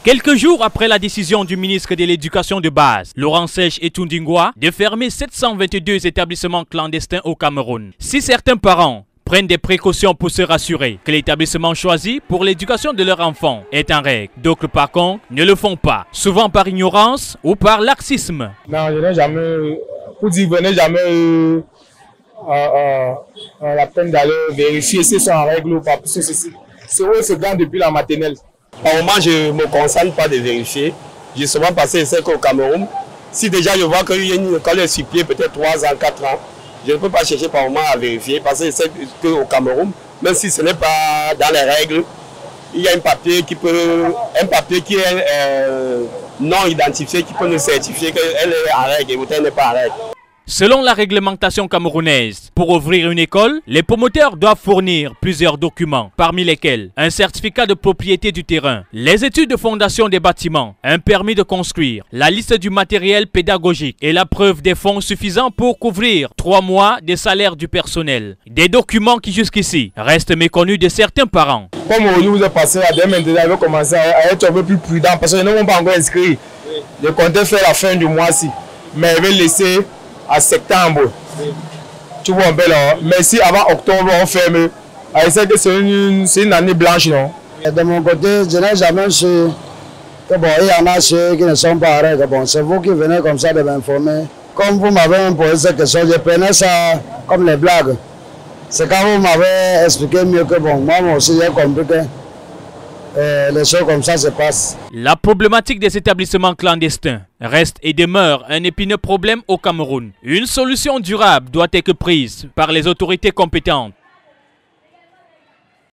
Quelques jours après la décision du ministre de l'Éducation de base, Laurent Sèche et Tundingwa, de fermer 722 établissements clandestins au Cameroun, si certains parents prennent des précautions pour se rassurer que l'établissement choisi pour l'éducation de leur enfant est en règle, d'autres par contre ne le font pas, souvent par ignorance ou par laxisme. Non, je n'ai jamais, pour dire, je n'ai jamais la peine d'aller vérifier si c'est en règle ou pas. C'est eux, c'est bien depuis la maternelle. Par moment, je ne me concentre pas de vérifier. J'ai souvent passé essai au Cameroun. Si déjà je vois qu'il y a une école sur pied, peut-être 3 ans, 4 ans, je ne peux pas chercher par moment à vérifier. Parce que c'est qu'au Cameroun, même si ce n'est pas dans les règles, il y a un papier qui est non identifié, qui peut nous certifier qu'elle est en règle et l'hôtel n'est pas en règle. Selon la réglementation camerounaise, pour ouvrir une école, les promoteurs doivent fournir plusieurs documents, parmi lesquels un certificat de propriété du terrain, les études de fondation des bâtiments, un permis de construire, la liste du matériel pédagogique et la preuve des fonds suffisants pour couvrir 3 mois des salaires du personnel. Des documents qui jusqu'ici restent méconnus de certains parents. Comme aujourd'hui vous êtes passé à dès maintenant, il va commencer à être un peu plus prudent parce qu'ils n'ont pas encore inscrit. Je comptais faire la fin du mois-ci, mais je vais laisser à septembre. Tu vois un peu là. Mais si avant octobre on ferme, c'est une année blanche, non? De mon côté, je n'ai jamais su que bon, il y en a ceux qui ne sont pas en règle. Bon, c'est vous qui venez comme ça de m'informer. Comme vous m'avez posé cette question, je prenais ça comme les blagues. C'est quand vous m'avez expliqué mieux que bon, moi aussi j'ai compris que les choses comme ça se passent. La problématique des établissements clandestins reste et demeure un épineux problème au Cameroun. Une solution durable doit être prise par les autorités compétentes